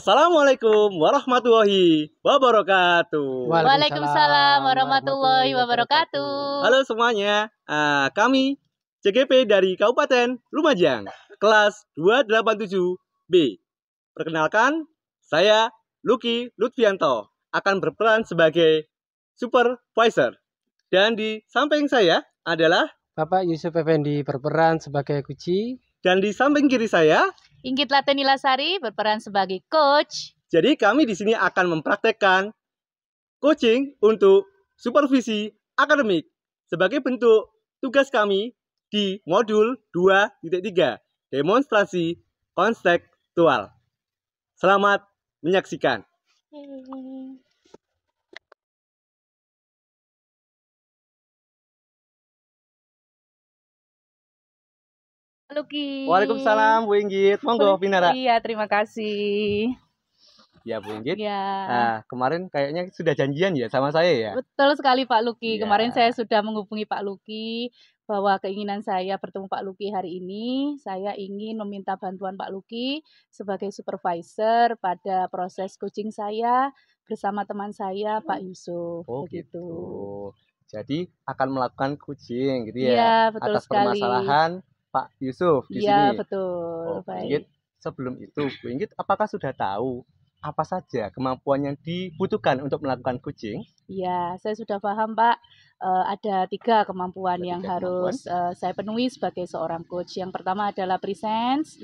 Assalamualaikum warahmatullahi wabarakatuh. Waalaikumsalam warahmatullahi wabarakatuh. Halo semuanya, kami CGP dari Kabupaten Lumajang, kelas 287B. Perkenalkan, saya Lucky Lutfianto akan berperan sebagai supervisor. Dan di samping saya adalah Bapak Yusuf Effendi berperan sebagai Kuci. Dan di samping kiri saya Inggit Lateni Lasari berperan sebagai coach. Jadi kami di sini akan mempraktekkan coaching untuk supervisi akademik sebagai bentuk tugas kami di modul 2.3 demonstrasi konseptual. Selamat menyaksikan. Lucky. Waalaikumsalam Bu Inggit. Monggo Pinara. Iya, terima kasih. Ya Bu Inggit. Ya. Kemarin kayaknya sudah janjian ya sama saya ya. Betul sekali Pak Lucky. Ya. Kemarin saya sudah menghubungi Pak Lucky bahwa keinginan saya bertemu Pak Lucky hari ini. Saya ingin meminta bantuan Pak Lucky sebagai supervisor pada proses coaching saya bersama teman saya Pak Yusuf. Oh begitu. Gitu. Jadi akan melakukan coaching gitu ya. Iya, betul atas sekali. Permasalahan Pak Yusuf di sini. Iya, betul. Bu Inggit, sebelum itu Bu Inggit apakah sudah tahu apa saja kemampuan yang dibutuhkan untuk melakukan coaching? Iya, saya sudah paham Pak. Ada 3 kemampuan yang harus saya penuhi sebagai seorang coach. Yang pertama adalah presence,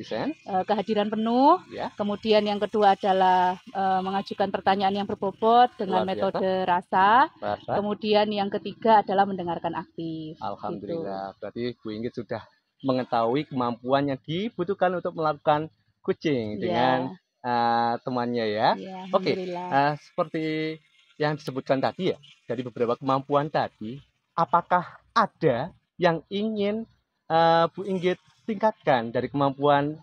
kehadiran penuh. Ya. Kemudian yang kedua adalah mengajukan pertanyaan yang berbobot dengan metode rasa. Kemudian yang ketiga adalah mendengarkan aktif. Alhamdulillah, berarti Bu Inggit sudah mengetahui kemampuan yang dibutuhkan untuk melakukan coaching dengan temannya ya. Oke, seperti yang disebutkan tadi ya, dari beberapa kemampuan tadi, apakah ada yang ingin Bu Inggit tingkatkan dari kemampuan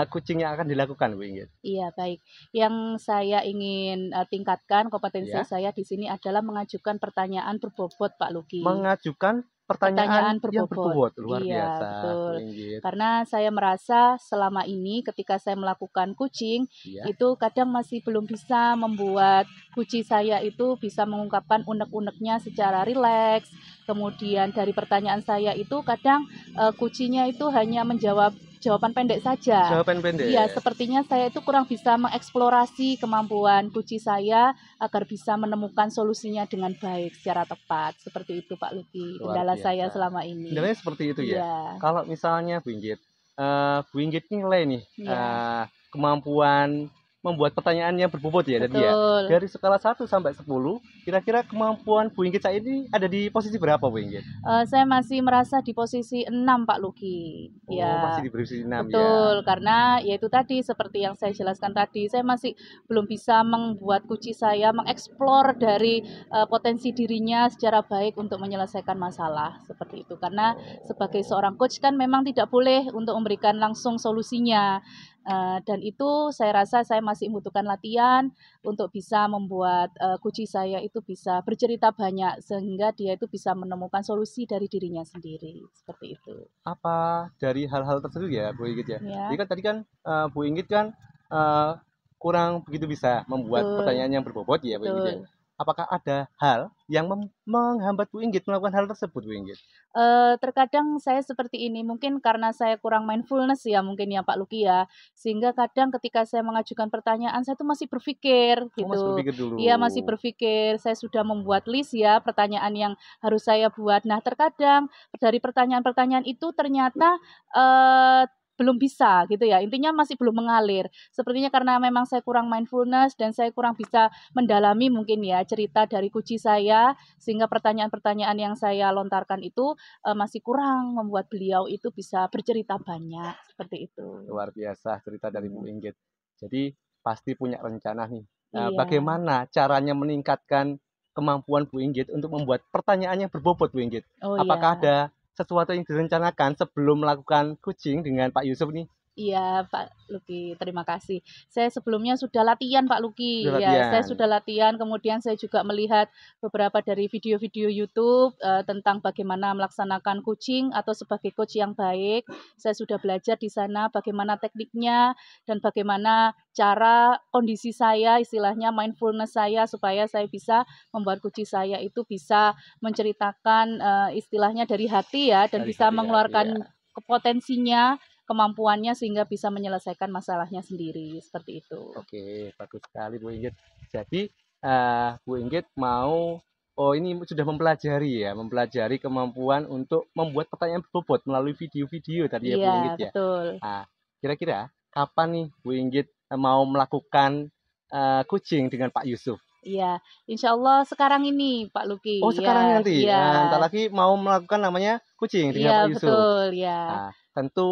coaching yang akan dilakukan Bu Inggit? Iya, baik. Yang saya ingin tingkatkan kompetensi saya di sini adalah mengajukan pertanyaan berbobot Pak Lucky. Mengajukan pertanyaan yang berbobot, luar biasa. Betul. Karena saya merasa selama ini ketika saya melakukan coaching itu kadang masih belum bisa membuat coach saya itu bisa mengungkapkan unek-uneknya secara rileks. Kemudian dari pertanyaan saya itu kadang coachnya itu hanya menjawab jawaban pendek saja. Jawaban pendek. Iya, sepertinya saya itu kurang bisa mengeksplorasi kemampuan coach saya agar bisa menemukan solusinya dengan baik secara tepat. Seperti itu Pak Lucky, kendala saya selama ini. Kendalanya seperti itu ya. Kalau misalnya Bu Inggit nilai nih kemampuan membuat pertanyaan yang berbobot ya tadi ya. Dari skala 1 sampai 10, kira-kira kemampuan Bu Inggit saat ini ada di posisi berapa Bu Inggit? Saya masih merasa di posisi 6 Pak Lucky. Masih di posisi 6 betul, karena yaitu tadi seperti yang saya jelaskan tadi, saya masih belum bisa membuat coach saya mengeksplor dari potensi dirinya secara baik untuk menyelesaikan masalah seperti itu. Karena sebagai seorang coach kan memang tidak boleh untuk memberikan langsung solusinya. Dan itu saya rasa saya masih membutuhkan latihan untuk bisa membuat coach saya itu bisa bercerita banyak sehingga dia itu bisa menemukan solusi dari dirinya sendiri seperti itu. Apa dari hal-hal tersebut ya Bu Inggit ya? Jadi kan tadi kan Bu Inggit kan kurang begitu bisa membuat pertanyaan yang berbobot ya Bu Inggit ya? Apakah ada hal yang menghambat Bu Inggit melakukan hal tersebut Bu Inggit? Terkadang saya seperti ini, mungkin karena saya kurang mindfulness ya mungkin ya Pak Lucky ya, sehingga kadang ketika saya mengajukan pertanyaan saya tuh masih berpikir gitu. Masih berpikir dulu. Iya, masih berpikir. Saya sudah membuat list ya pertanyaan yang harus saya buat. Nah, terkadang dari pertanyaan-pertanyaan itu ternyata belum bisa gitu ya, intinya masih belum mengalir. Sepertinya karena memang saya kurang mindfulness dan saya kurang bisa mendalami mungkin ya cerita dari coach saya, sehingga pertanyaan-pertanyaan yang saya lontarkan itu masih kurang membuat beliau itu bisa bercerita banyak, seperti itu. Luar biasa cerita dari Bu Inggit. Jadi pasti punya rencana nih. Bagaimana caranya meningkatkan kemampuan Bu Inggit untuk membuat pertanyaan yang berbobot Bu Inggit? Apakah ada sesuatu yang direncanakan sebelum melakukan coaching dengan Pak Yusuf nih? Iya, Pak Luki, terima kasih. Saya sebelumnya sudah latihan, Pak Luki. Sudah Ya, saya latihan. sudah latihan, kemudian saya juga melihat beberapa dari video-video YouTube tentang bagaimana melaksanakan coaching atau sebagai coach yang baik. Saya sudah belajar di sana bagaimana tekniknya dan bagaimana cara kondisi saya, istilahnya mindfulness saya supaya saya bisa membuat coaching saya itu bisa menceritakan istilahnya dari hati ya dan Dari bisa hati, mengeluarkan ya. potensinya, kemampuannya sehingga bisa menyelesaikan masalahnya sendiri, seperti itu. Oke, bagus sekali Bu Inggit. Jadi Bu Inggit mau, ini sudah mempelajari kemampuan untuk membuat pertanyaan berbobot melalui video-video tadi ya Bu Iya, Inggit ya. betul. Nah, kira-kira kapan nih Bu Inggit mau melakukan coaching dengan Pak Yusuf? Iya, insya Allah sekarang ini Pak Luki. Oh, sekarang Ya, nanti. iya, Ntar lagi mau melakukan namanya coaching dengan iya Pak Yusuf. betul, ya, Nah, tentu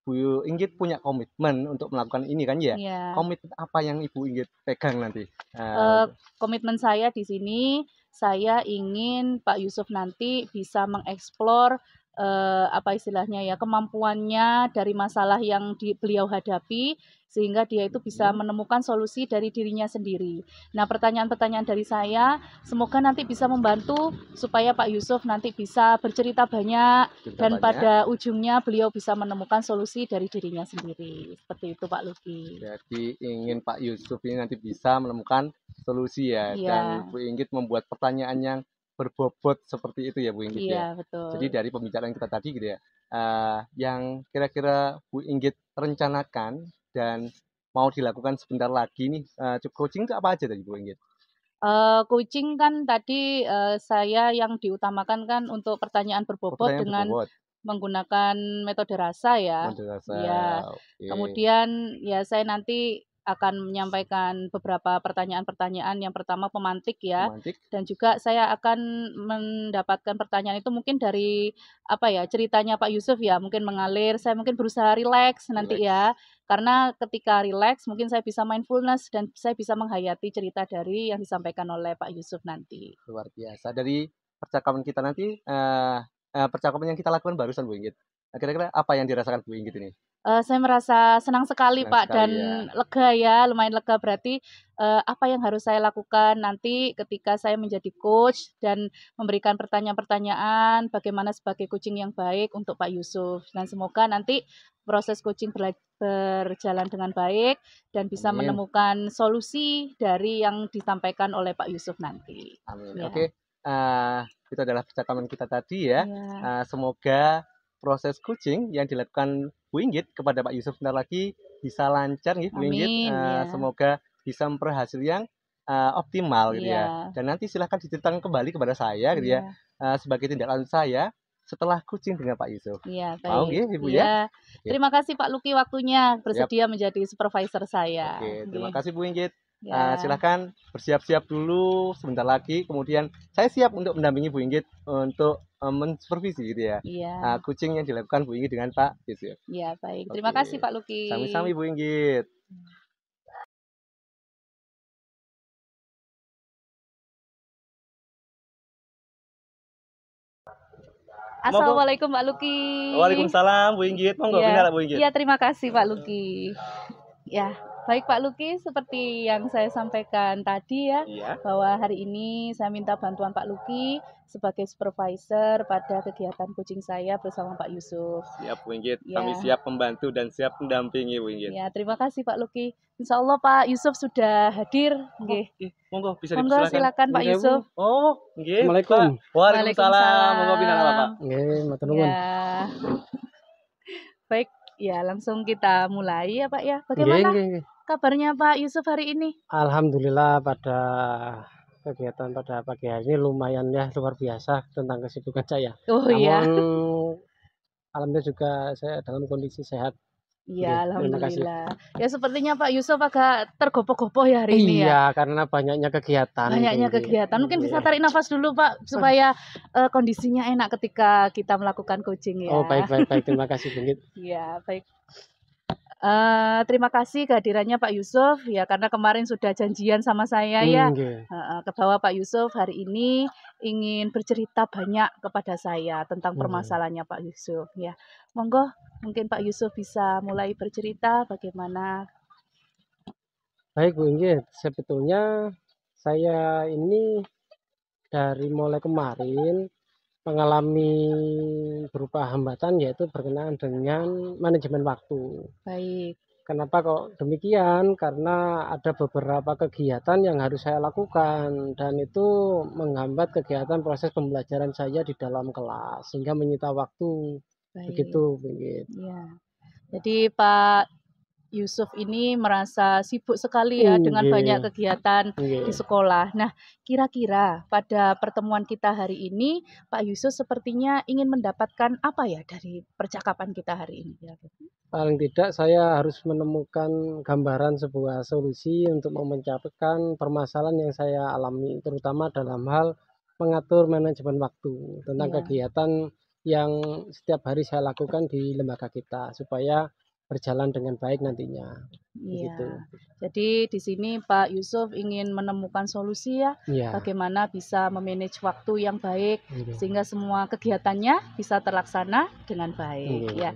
Bu Inggit punya komitmen untuk melakukan ini kan ya? iya. Komitmen apa yang Ibu Inggit pegang nanti? Eh, Komitmen saya di sini, saya ingin Pak Yusuf nanti bisa mengeksplor apa istilahnya ya kemampuannya dari masalah yang beliau hadapi sehingga dia itu bisa menemukan solusi dari dirinya sendiri. Nah, pertanyaan-pertanyaan dari saya semoga nanti bisa membantu supaya Pak Yusuf nanti bisa bercerita banyak dan pada ujungnya beliau bisa menemukan solusi dari dirinya sendiri. Seperti itu Pak Luki. Jadi ingin Pak Yusuf ini nanti bisa menemukan solusi ya, Iya. dan Bu Inggit membuat pertanyaan yang berbobot seperti itu ya Bu Inggit ya. Iya, betul. Jadi dari pembicaraan kita tadi gitu ya, yang kira-kira Bu Inggit rencanakan dan mau dilakukan sebentar lagi nih, coaching itu apa aja tadi Bu Inggit? Coaching kan tadi saya yang diutamakan kan untuk pertanyaan berbobot Pertanyaan dengan berbobot, menggunakan metode rasa ya. metode rasa, Iya. oke. Kemudian ya saya nanti akan menyampaikan beberapa pertanyaan-pertanyaan. Yang pertama pemantik ya. Romantik, Dan juga saya akan mendapatkan pertanyaan itu mungkin dari apa ya ceritanya Pak Yusuf ya. Mungkin mengalir. Saya mungkin berusaha rileks nanti ya. Karena ketika rileks mungkin saya bisa mindfulness dan saya bisa menghayati cerita dari yang disampaikan oleh Pak Yusuf nanti. luar biasa. Dari percakapan kita nanti, percakapan yang kita lakukan barusan Bu Inggit. Kira-kira apa yang dirasakan Bu Inggit ini? Saya merasa senang sekali Senang Pak sekali dan ya. lega ya, lumayan lega berarti apa yang harus saya lakukan nanti ketika saya menjadi coach dan memberikan pertanyaan-pertanyaan bagaimana sebagai coaching yang baik untuk Pak Yusuf dan semoga nanti proses coaching berjalan dengan baik dan bisa Amin. menemukan solusi dari yang disampaikan oleh Pak Yusuf nanti. Amin. Ya. Oke, itu adalah percakapan kita tadi ya. Ya. Semoga proses coaching yang dilakukan Bu Inggit kepada Pak Yusuf sebentar lagi bisa lancar nih Bu Inggit. Amin, ya. Semoga bisa memperoleh hasil yang optimal gitu ya. Iya. Dan nanti silahkan diceritakan kembali kepada saya gitu ya. Sebagai tindak lanjut saya setelah coaching dengan Pak Yusuf. Iya, Mau baik. nggih Ibu ya? Iya. Terima kasih Pak Luki waktunya bersedia Siap. menjadi supervisor saya. Oke, terima Nggih. kasih Bu Inggit. Ya. Silahkan bersiap-siap dulu sebentar lagi. Kemudian saya siap untuk mendampingi Bu Inggit untuk mensupervisi gitu ya. Iya. Coaching yang dilakukan Bu Inggit dengan Pak Yusuf. Iya, baik. Terima Oke. kasih Pak Luki. Sami-sami Bu Inggit. Assalamualaikum Pak Luki. Waalaikumsalam Bu Inggit. Monggo Iya. Bu Inggit. Iya, terima kasih Pak Luki. Ya, baik Pak Luki, seperti yang saya sampaikan tadi ya, Iya. bahwa hari ini saya minta bantuan Pak Luki sebagai supervisor pada kegiatan coaching saya bersama Pak Yusuf. Siap Bu Inggit. Ya. Kami siap membantu dan siap mendampingi Bu Inggit. Ya, terima kasih Pak Luki. Insya Allah Pak Yusuf sudah hadir. Nggih. Monggo bisa Monggo dipersilakan. silakan Pak Nggih, Bu. Yusuf. Oh, nggih. Assalamualaikum. Pak. Waalaikumsalam. Monggo pindah Pak. Nggih, matur nuwun. Ya. Baik, ya langsung kita mulai ya Pak ya. Nggih, Bagaimana nggih, nggih. kabarnya Pak Yusuf hari ini? Alhamdulillah pada kegiatan pada pagi hari ini lumayan ya luar biasa tentang kesibukan saya. Oh iya. Namun alhamdulillah juga saya dalam kondisi sehat. Iya, Nggih, terima kasih. alhamdulillah. Ya sepertinya Pak Yusuf agak tergopoh-gopoh ya hari ini ya. Iya, karena banyaknya kegiatan. Banyaknya Nggih. kegiatan. Mungkin bisa Iya. tarik nafas dulu Pak supaya kondisinya enak ketika kita melakukan coaching ya. Oh, baik. Terima kasih, Bu Inggit. Iya, baik. Terima kasih kehadirannya Pak Yusuf ya, karena kemarin sudah janjian sama saya ya, Nggih. ke bahwa Pak Yusuf hari ini ingin bercerita banyak kepada saya tentang Nggih. permasalahannya Pak Yusuf ya. Monggo, mungkin Pak Yusuf bisa mulai bercerita bagaimana. Baik Bu, nggih, sebetulnya saya ini dari mulai kemarin mengalami berupa hambatan, yaitu berkenaan dengan manajemen waktu. Baik, Kenapa kok demikian? Karena ada beberapa kegiatan yang harus saya lakukan dan itu menghambat kegiatan proses pembelajaran saya di dalam kelas sehingga menyita waktu. baik. Begitu, begitu. Ya. Jadi Pak Yusuf ini merasa sibuk sekali ya dengan Nggih, banyak kegiatan di nggih. sekolah. Nah, kira-kira pada pertemuan kita hari ini, Pak Yusuf sepertinya ingin mendapatkan apa ya dari percakapan kita hari ini? Paling tidak saya harus menemukan gambaran sebuah solusi untuk memecahkan permasalahan yang saya alami, terutama dalam hal mengatur manajemen waktu tentang Iya, kegiatan yang setiap hari saya lakukan di lembaga kita supaya berjalan dengan baik nantinya. Begitu. iya. Jadi di sini Pak Yusuf ingin menemukan solusi ya, Iya, bagaimana bisa memanage waktu yang baik nggih, sehingga semua kegiatannya bisa terlaksana dengan baik nggih. ya.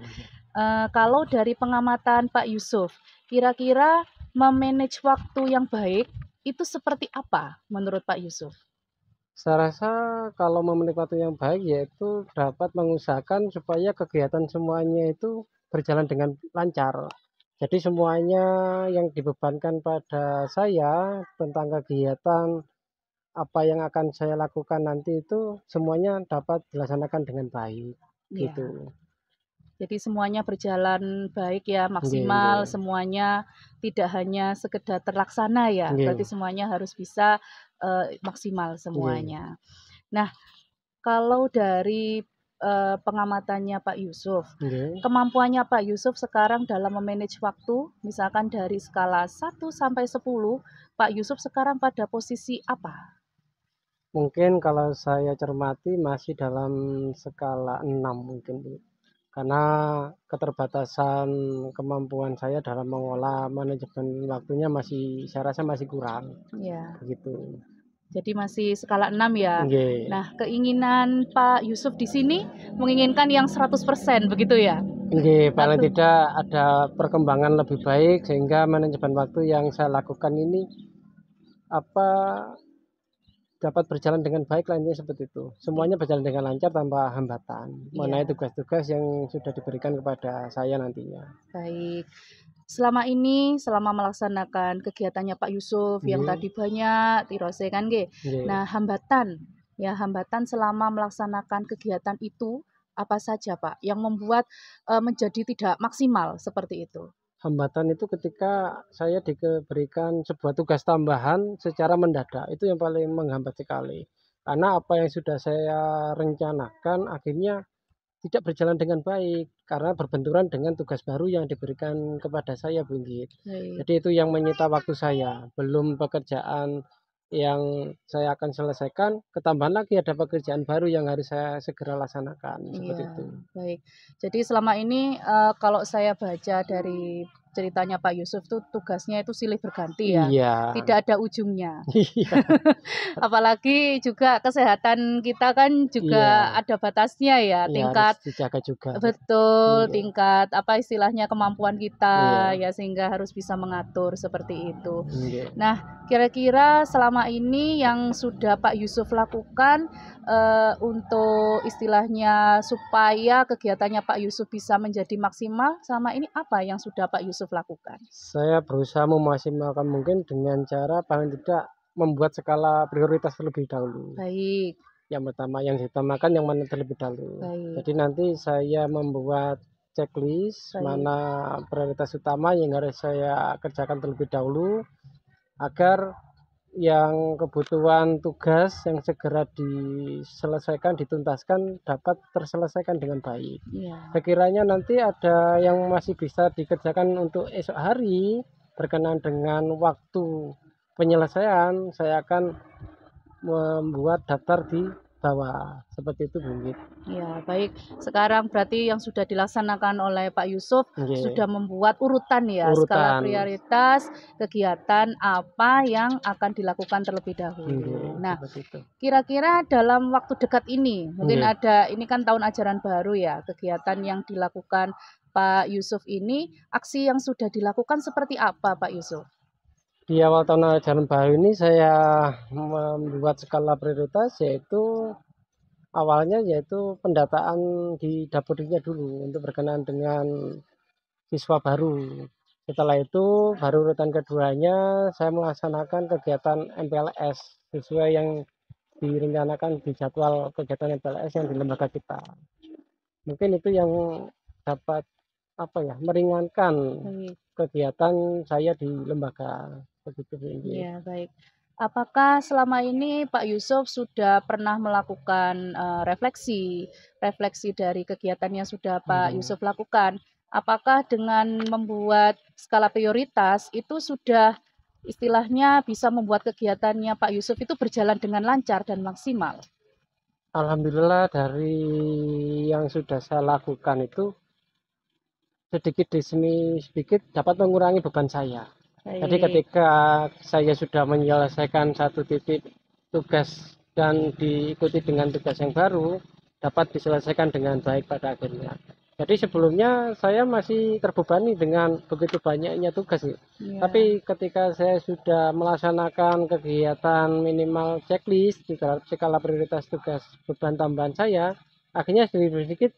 Kalau dari pengamatan Pak Yusuf, kira-kira me-manage waktu yang baik itu seperti apa menurut Pak Yusuf? Saya rasa kalau memenuhi waktu yang baik yaitu dapat mengusahakan supaya kegiatan semuanya itu berjalan dengan lancar. Jadi semuanya yang dibebankan pada saya tentang kegiatan apa yang akan saya lakukan nanti itu semuanya dapat dilaksanakan dengan baik, gitu. Ya, jadi semuanya berjalan baik ya, Nggih, maksimal, nggih, semuanya tidak hanya sekedar terlaksana ya, berarti nggih, semuanya harus bisa, maksimal nggih, semuanya. Nah, kalau dari, pengamatannya Pak Yusuf, nggih. kemampuannya Pak Yusuf sekarang dalam me-manage waktu, misalkan dari skala 1 sampai 10, Pak Yusuf sekarang pada posisi apa? Mungkin kalau saya cermati masih dalam skala 6 mungkin, Bu. Karena keterbatasan kemampuan saya dalam mengolah manajemen waktunya masih saya rasa masih kurang, Ya, begitu. jadi masih skala 6 ya. Nggih, Nah, keinginan Pak Yusuf di sini menginginkan yang 100% begitu ya? nggih, paling Satu tidak ada perkembangan lebih baik sehingga manajemen waktu yang saya lakukan ini, apa, dapat berjalan dengan baik lah intinya seperti itu. Semuanya berjalan dengan lancar tanpa hambatan, mengenai iya, tugas-tugas yang sudah diberikan kepada saya nantinya. baik. Selama ini, selama melaksanakan kegiatannya Pak Yusuf yang Nggih, tadi banyak tirose kan nggih. nggih. Nah, hambatan, ya hambatan selama melaksanakan kegiatan itu apa saja Pak yang membuat, menjadi tidak maksimal seperti itu? Hambatan itu ketika saya diberikan sebuah tugas tambahan secara mendadak, itu yang paling menghambat sekali. Karena apa yang sudah saya rencanakan akhirnya tidak berjalan dengan baik, karena berbenturan dengan tugas baru yang diberikan kepada saya, Bu Inggit. Baik, Jadi itu yang menyita waktu saya, belum pekerjaan yang saya akan selesaikan, ketambahan lagi ada pekerjaan baru yang harus saya segera laksanakan, seperti iya, itu. baik. Jadi selama ini, kalau saya baca dari ceritanya Pak Yusuf tuh tugasnya itu silih berganti ya, Iya, tidak ada ujungnya. iya, Apalagi juga kesehatan kita kan juga iya. ada batasnya ya, Iya harus tingkat dijaga juga, betul, iya, tingkat apa istilahnya kemampuan kita iya, ya sehingga harus bisa mengatur seperti itu. iya. Nah, kira-kira selama ini yang sudah Pak Yusuf lakukan, untuk istilahnya supaya kegiatannya Pak Yusuf bisa menjadi maksimal, selama ini apa yang sudah Pak Yusuf lakukan? Saya berusaha memaksimalkan mungkin dengan cara paling tidak membuat skala prioritas terlebih dahulu. Baik, Yang pertama yang diutamakan yang mana terlebih dahulu. baik, Jadi nanti saya membuat checklist baik. mana prioritas utama yang harus saya kerjakan terlebih dahulu agar yang kebutuhan tugas yang segera diselesaikan, dituntaskan dapat terselesaikan dengan baik. Iya, Sekiranya nanti ada yang masih bisa dikerjakan untuk esok hari berkenaan dengan waktu penyelesaian, saya akan membuat daftar di bawah. Seperti itu, Bu. Ya, baik. Sekarang berarti yang sudah dilaksanakan oleh Pak Yusuf Nggih, sudah membuat urutan ya, skala urutan. prioritas kegiatan apa yang akan dilakukan terlebih Nggih, dahulu. Nah, seperti itu. kira-kira dalam waktu dekat ini, mungkin Nggih. ini kan tahun ajaran baru ya, kegiatan yang dilakukan Pak Yusuf ini, aksi yang sudah dilakukan seperti apa Pak Yusuf? Di awal tahun ajaran baru ini saya membuat skala prioritas, yaitu awalnya yaitu pendataan di dapurnya dulu untuk berkenaan dengan siswa baru. Setelah itu baru urutan keduanya saya melaksanakan kegiatan MPLS sesuai yang direncanakan di jadwal kegiatan MPLS yang di lembaga kita. Mungkin itu yang dapat meringankan Baik. kegiatan saya di lembaga. Begitu, Bu. Ya, baik. Apakah selama ini Pak Yusuf sudah pernah melakukan refleksi dari kegiatan yang sudah Pak Yusuf lakukan? Apakah dengan membuat skala prioritas itu sudah istilahnya bisa membuat kegiatannya Pak Yusuf itu berjalan dengan lancar dan maksimal? Alhamdulillah dari yang sudah saya lakukan itu sedikit demi sedikit dapat mengurangi beban saya. Jadi Baik. ketika saya sudah menyelesaikan satu titik tugas dan diikuti dengan tugas yang baru, dapat diselesaikan dengan baik pada akhirnya. Jadi sebelumnya saya masih terbebani dengan begitu banyaknya tugas. Ya. Tapi ketika saya sudah melaksanakan kegiatan minimal checklist di skala prioritas tugas beban tambahan saya, akhirnya sedikit-sedikit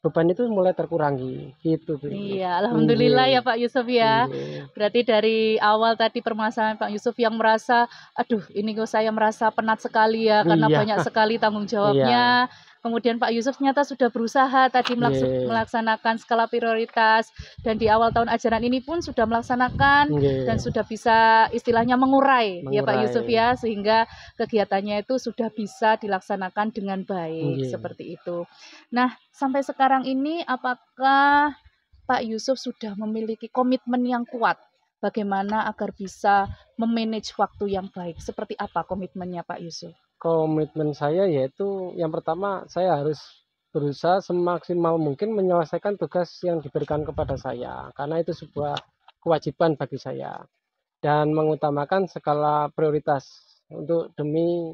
beban itu mulai terkurangi gitu, Bu. Iya, alhamdulillah ya Pak Yusuf ya. Nggih. Berarti dari awal tadi permasalahan Pak Yusuf yang merasa, aduh ini kok saya merasa penat sekali ya karena Iya, banyak sekali tanggung iya, jawabnya. Kemudian Pak Yusuf ternyata sudah berusaha tadi nggih, melaksanakan skala prioritas dan di awal tahun ajaran ini pun sudah melaksanakan dan nggih, sudah bisa istilahnya mengurai ya Pak Yusuf mengurai, ya sehingga kegiatannya itu sudah bisa dilaksanakan dengan baik nggih. seperti itu. Nah, sampai sekarang ini apakah Pak Yusuf sudah memiliki komitmen yang kuat bagaimana agar bisa memanage waktu yang baik? Seperti apa komitmennya Pak Yusuf? Komitmen saya yaitu yang pertama saya harus berusaha semaksimal mungkin menyelesaikan tugas yang diberikan kepada saya, karena itu sebuah kewajiban bagi saya dan mengutamakan skala prioritas untuk demi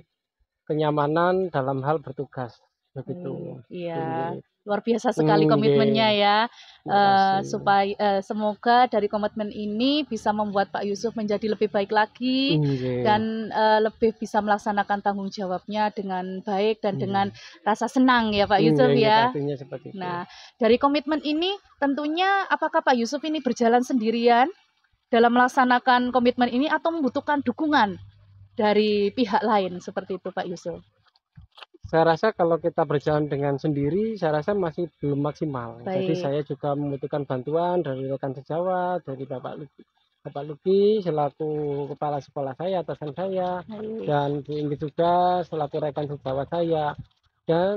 kenyamanan dalam hal bertugas, begitu. Iya, Nggih. luar biasa sekali komitmennya Nggih, ya. makasih. Supaya semoga dari komitmen ini bisa membuat Pak Yusuf menjadi lebih baik lagi Nggih, dan lebih bisa melaksanakan tanggung jawabnya dengan baik dan dengan nggih. rasa senang ya Pak Yusuf Nggih, ya. pastinya seperti itu. Nah, dari komitmen ini tentunya apakah Pak Yusuf ini berjalan sendirian dalam melaksanakan komitmen ini atau membutuhkan dukungan dari pihak lain seperti itu Pak Yusuf? Saya rasa kalau kita berjalan dengan sendiri, saya rasa masih belum maksimal. Jadi Baik. saya juga membutuhkan bantuan dari rekan sejawat, dari Bapak Luki selaku kepala sekolah saya, atasan saya, Baik. dan Bu Inggi juga selaku rekan sejawat saya, dan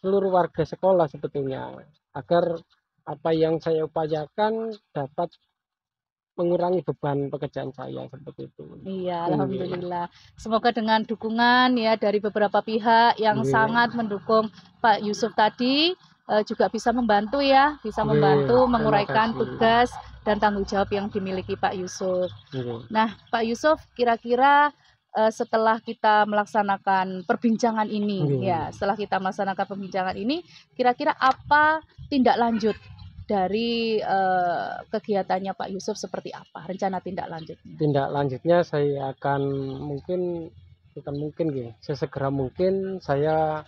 seluruh warga sekolah sebetulnya, agar apa yang saya upayakan dapat mengurangi beban pekerjaan saya seperti itu. Iya, Nggih, alhamdulillah. Semoga dengan dukungan ya dari beberapa pihak yang nggih, sangat mendukung Pak Yusuf tadi juga bisa membantu ya, bisa nggih, membantu terima menguraikan kasih. tugas dan tanggung jawab yang dimiliki Pak Yusuf. Nggih. Nah, Pak Yusuf, kira-kira setelah kita melaksanakan perbincangan ini, Nggih. ya, setelah kita melaksanakan perbincangan ini, kira-kira apa tindak lanjut dari kegiatannya Pak Yusuf seperti apa? Rencana tindak lanjutnya? Tindak lanjutnya saya akan bukan mungkin nggih, sesegera mungkin saya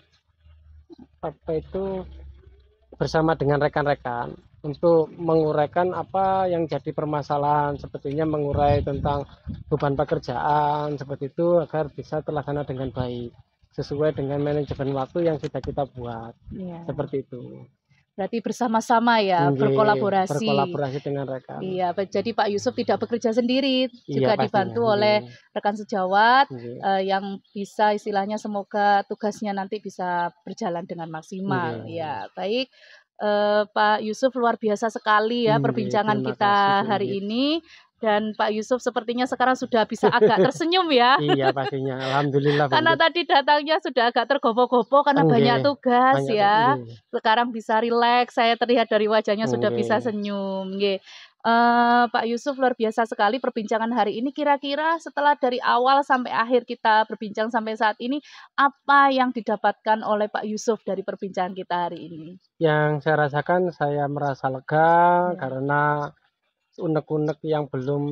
bersama dengan rekan-rekan untuk menguraikan apa yang jadi permasalahan, sepertinya mengurai tentang beban pekerjaan seperti itu agar bisa terlaksana dengan baik sesuai dengan manajemen waktu yang sudah kita buat. Iya. Seperti itu. Berarti bersama-sama ya, Nggih, berkolaborasi. berkolaborasi dengan rekan. Iya, jadi Pak Yusuf tidak bekerja sendiri, juga Iya, dibantu pastinya. oleh Nggih. rekan sejawat Nggih. yang bisa istilahnya semoga tugasnya nanti bisa berjalan dengan maksimal. Nggih. Ya, baik. Pak Yusuf luar biasa sekali ya Nggih, perbincangan terima kita kasih, Bu hari Ingrid. ini. Dan Pak Yusuf sepertinya sekarang sudah bisa agak tersenyum ya. Iya pastinya, alhamdulillah. Karena tadi datangnya sudah agak tergopoh-gopoh karena banyak tugas ya. Sekarang bisa rileks, saya terlihat dari wajahnya sudah bisa senyum. Pak Yusuf, luar biasa sekali perbincangan hari ini. Kira-kira setelah dari awal sampai akhir kita berbincang sampai saat ini, apa yang didapatkan oleh Pak Yusuf dari perbincangan kita hari ini? Yang saya rasakan, saya merasa lega karena unek-unek yang belum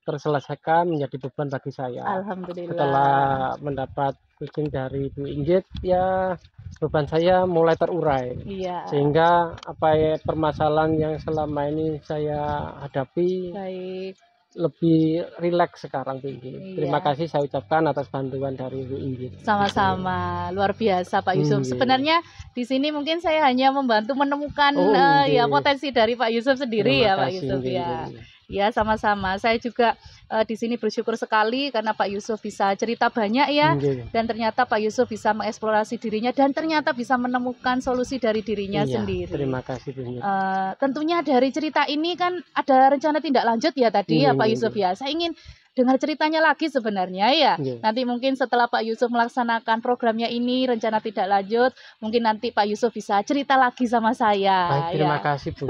terselesaikan menjadi beban bagi saya. Alhamdulillah. Setelah mendapat kucing dari Bu Inggit, ya beban saya mulai terurai. Iya. Sehingga permasalahan yang selama ini saya hadapi lebih rileks sekarang Bu Inggit. Iya. Terima kasih saya ucapkan atas bantuan dari Bu Inggit. Sama-sama, luar biasa Pak Yusuf. Sebenarnya di sini mungkin saya hanya membantu menemukan ya potensi dari Pak Yusuf sendiri. Terima ya Pak Yusuf ya. Ya sama-sama. Saya juga di sini bersyukur sekali karena Pak Yusuf bisa cerita banyak ya. Dan ternyata Pak Yusuf bisa mengeksplorasi dirinya dan ternyata bisa menemukan solusi dari dirinya sendiri. Terima kasih Bu. Tentunya dari cerita ini kan ada rencana tindak lanjut ya tadi ya Pak Yusuf ya. Saya ingin dengar ceritanya lagi sebenarnya ya. Nanti mungkin setelah Pak Yusuf melaksanakan programnya ini, rencana tidak lanjut, mungkin nanti Pak Yusuf bisa cerita lagi sama saya. Baik, terima kasih Bu.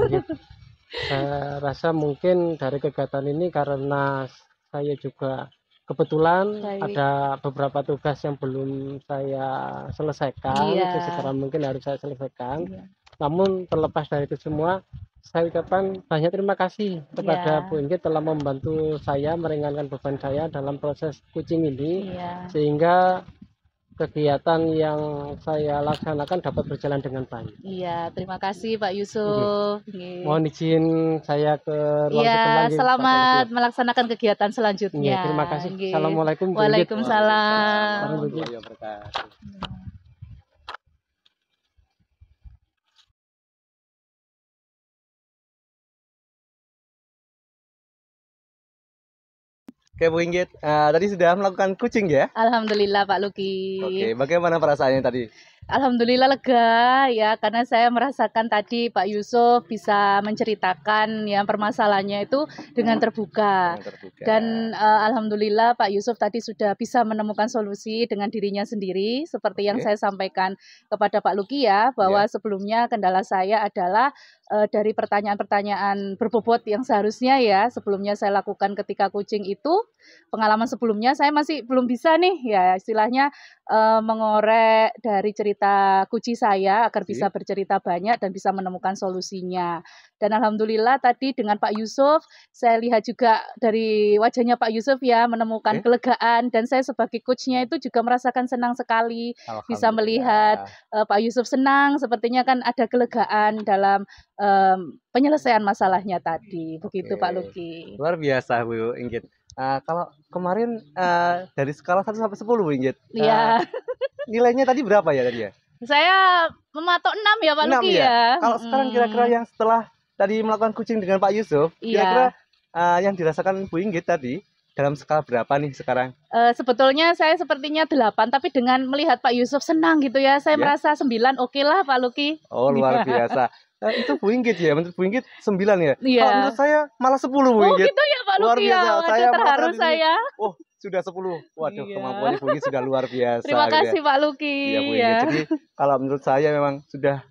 Saya rasa mungkin dari kegiatan ini karena saya juga kebetulan ada beberapa tugas yang belum saya selesaikan, sekarang mungkin harus saya selesaikan. Namun terlepas dari itu semua, saya ucapkan banyak terima kasih kepada Bu Inggit telah membantu saya meringankan beban saya dalam proses kucing ini, sehingga kegiatan yang saya laksanakan dapat berjalan dengan baik. Iya, terima kasih Pak Yusuf. Mohon izin saya ke ruang sebelah. Selamat melaksanakan kegiatan selanjutnya. Terima kasih. Assalamualaikum. Waalaikumsalam. Oke Bu Inggit, tadi sudah melakukan kucing ya? Alhamdulillah Pak Luki. Oke, bagaimana perasaannya tadi? Alhamdulillah lega ya, karena saya merasakan tadi Pak Yusuf bisa menceritakan ya permasalahannya itu dengan terbuka. Dan alhamdulillah Pak Yusuf tadi sudah bisa menemukan solusi dengan dirinya sendiri seperti yang saya sampaikan kepada Pak Luki ya, bahwa sebelumnya kendala saya adalah dari pertanyaan-pertanyaan berbobot yang seharusnya ya sebelumnya saya lakukan ketika kucing itu, pengalaman sebelumnya saya masih belum bisa nih ya istilahnya mengorek dari cerita kucing saya agar bisa bercerita banyak dan bisa menemukan solusinya. Dan alhamdulillah tadi dengan Pak Yusuf saya lihat juga dari wajahnya Pak Yusuf ya menemukan kelegaan, dan saya sebagai coachnya itu juga merasakan senang sekali bisa melihat Pak Yusuf senang, sepertinya kan ada kelegaan dalam penyelesaian masalahnya tadi. Begitu Pak Luki. Luar biasa Bu Inggit. Kalau kemarin dari skala 1 sampai 10 Bu Inggit. Iya. Nilainya tadi berapa ya tadi ya? Saya mematok 6 ya Pak Luki ya. Kalau sekarang kira-kira yang setelah tadi melakukan kucing dengan Pak Yusuf, kira-kira yang dirasakan Bu Inggit tadi dalam skala berapa nih sekarang? Sebetulnya saya sepertinya 8, tapi dengan melihat Pak Yusuf senang gitu ya, saya merasa 9 oke lah Pak Luki. Oh luar biasa. Itu Bu Inggit ya, menurut Bu Inggit 9 ya? Kalau menurut saya malah 10 Bu Inggit. Oh gitu ya Pak Luki. Luar biasa. Ya. Saya terharu saya. Oh sudah 10. Waduh kemampuan Bu Inggit sudah luar biasa. Terima kasih Pak Luki. Iya Bu Inggit. Jadi kalau menurut saya memang sudah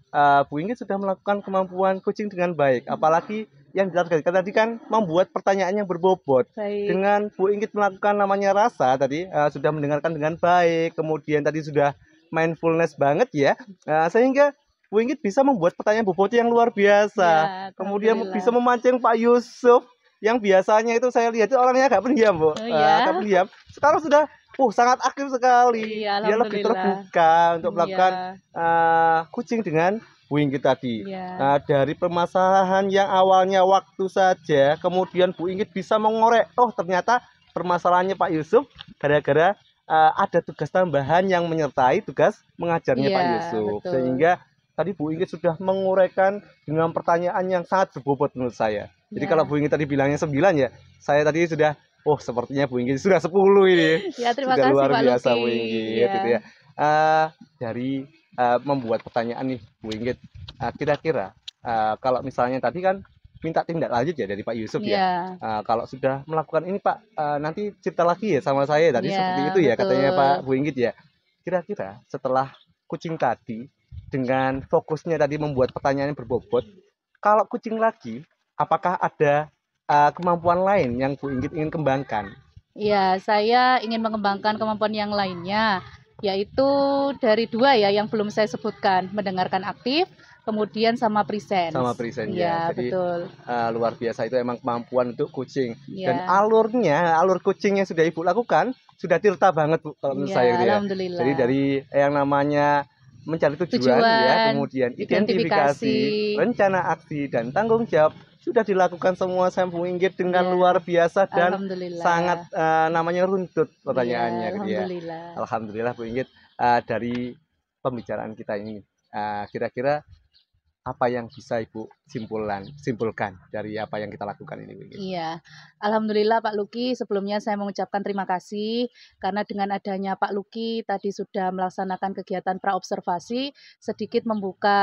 Bu Inggit sudah melakukan kemampuan coaching dengan baik. Apalagi yang ditargetkan tadi kan membuat pertanyaan yang berbobot. Dengan Bu Inggit melakukan namanya rasa tadi sudah mendengarkan dengan baik. Kemudian tadi sudah mindfulness banget ya. Sehingga Bu Inggit bisa membuat pertanyaan bobot yang luar biasa. Kemudian bisa memancing Pak Yusuf yang biasanya itu saya lihat itu orangnya agak pendiam Bu. Agak pendiam. Sekarang sudah sangat aktif sekali. Dia lebih terbuka untuk melakukan kucing dengan Bu Inggit tadi. Dari permasalahan yang awalnya waktu saja, kemudian Bu Inggit bisa mengorek. Oh ternyata permasalahannya Pak Yusuf gara-gara ada tugas tambahan yang menyertai tugas mengajarnya Pak Yusuf. Betul. Sehingga tadi Bu Inggit sudah menguraikan dengan pertanyaan yang sangat berbobot menurut saya. Jadi kalau Bu Inggit tadi bilangnya 9 ya, saya tadi sudah sepertinya Bu Inggit sudah 10 ini. Terima sudah kasih luar Pak biasa Luki. Bu Inggit gitu ya. Dari membuat pertanyaan nih Bu Inggit, kira-kira kalau misalnya tadi kan minta tindak lanjut ya dari Pak Yusuf ya. Iya, Kalau sudah melakukan ini Pak, nanti cerita lagi ya sama saya tadi iya, seperti itu ya katanya betul. Pak Bu Inggit ya. Kira-kira setelah kucing tadi dengan fokusnya tadi membuat pertanyaan yang berbobot, kalau kucing lagi, apakah ada kemampuan lain yang Bu Inggit ingin kembangkan? Ya, saya ingin mengembangkan kemampuan yang lainnya, yaitu dari 2 ya yang belum saya sebutkan, mendengarkan aktif, kemudian sama presence. Sama present ya. Iya, Jadi betul. luar biasa itu emang kemampuan untuk kucing. Dan Iya, alur kucing yang sudah Ibu lakukan sudah tirta banget Bu, kalau menurut iya, saya gitu ya. Jadi alhamdulillah. dari yang namanya mencari tujuan ya, Tujuan, kemudian identifikasi. identifikasi, rencana aksi dan tanggung jawab sudah dilakukan semua sama Bu Inggit dengan Iya, luar biasa dan alhamdulillah. sangat namanya runtut Iya, pertanyaannya gitu ya. alhamdulillah. Alhamdulillah Bu Inggit, dari pembicaraan kita ini kira-kira apa yang bisa Ibu simpulkan dari apa yang kita lakukan ini Bu Inggit? Iya, alhamdulillah Pak Luki, sebelumnya saya mengucapkan terima kasih karena dengan adanya Pak Luki tadi sudah melaksanakan kegiatan praobservasi, sedikit membuka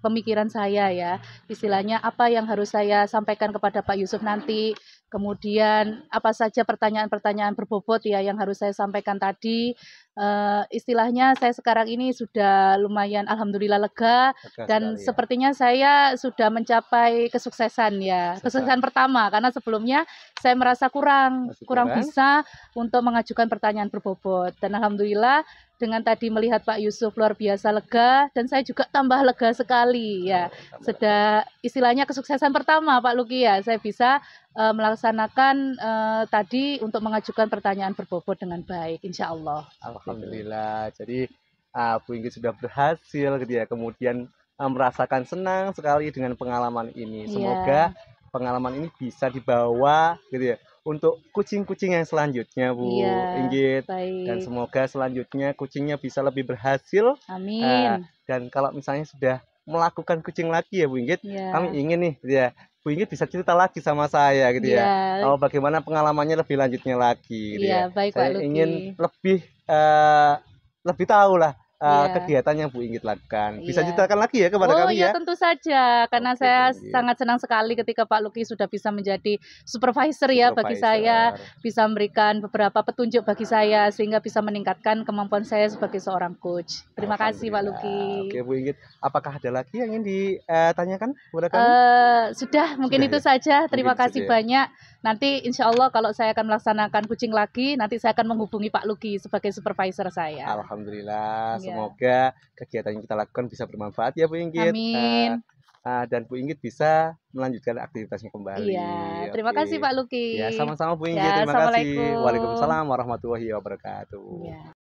pemikiran saya ya. Istilahnya apa yang harus saya sampaikan kepada Pak Yusuf nanti, kemudian apa saja pertanyaan-pertanyaan berbobot ya yang harus saya sampaikan tadi. Istilahnya saya sekarang ini sudah lumayan alhamdulillah lega Lega dan sekali ya. sepertinya saya sudah mencapai kesuksesan ya, kesuksesan pertama karena sebelumnya saya merasa kurang Masih kurang kurang? bisa untuk mengajukan pertanyaan berbobot dan alhamdulillah dengan tadi melihat Pak Yusuf luar biasa lega dan saya juga tambah lega sekali ya. Sudah istilahnya kesuksesan pertama Pak Luki ya, saya bisa melaksanakan tadi untuk mengajukan pertanyaan berbobot dengan baik insya Allah. Alhamdulillah. Jadi Bu Inggit sudah berhasil gitu ya. Kemudian merasakan senang sekali dengan pengalaman ini. Semoga Iya, pengalaman ini bisa dibawa gitu ya untuk kucing-kucing yang selanjutnya Bu iya, Inggit. Dan baik. semoga selanjutnya kucingnya bisa lebih berhasil. Amin. Dan kalau misalnya sudah melakukan kucing lagi ya Bu Inggit, kami Ya, ingin nih gitu ya, Bu Inggit bisa cerita lagi sama saya gitu ya. iya, Bagaimana pengalamannya lebih lanjutnya lagi gitu iya, ya. baik Pak Saya ingin Luki. lebih tahu lah Iya. kegiatan yang Bu Inggit lakukan. Bisa Iya. ceritakan lagi ya kepada Oh kami ya ya? tentu saja, karena Oke, saya Bu Inggit. sangat senang sekali ketika Pak Luki sudah bisa menjadi supervisor ya bagi saya, Supervisor. bisa memberikan beberapa petunjuk bagi saya sehingga bisa meningkatkan kemampuan saya sebagai seorang coach. Terima kasih Pak Alhamdulillah. Luki. Oke Bu Inggit, apakah ada lagi yang ingin ditanyakan kepada kami? Sudah mungkin Sudah itu ya? saja. Terima Mungkin itu kasih saja ya. banyak. Nanti insya Allah kalau saya akan melaksanakan kucing lagi, nanti saya akan menghubungi Pak Luki sebagai supervisor saya. Alhamdulillah, Ya. semoga kegiatan yang kita lakukan bisa bermanfaat ya Bu Inggit. Amin. Dan Bu Inggit bisa melanjutkan aktivitasnya kembali. Iya, terima Oke. kasih Pak Luki. Ya, sama-sama Bu Inggit. Ya, Terima kasih. assalamualaikum. Waalaikumsalam warahmatullahi wabarakatuh. Ya.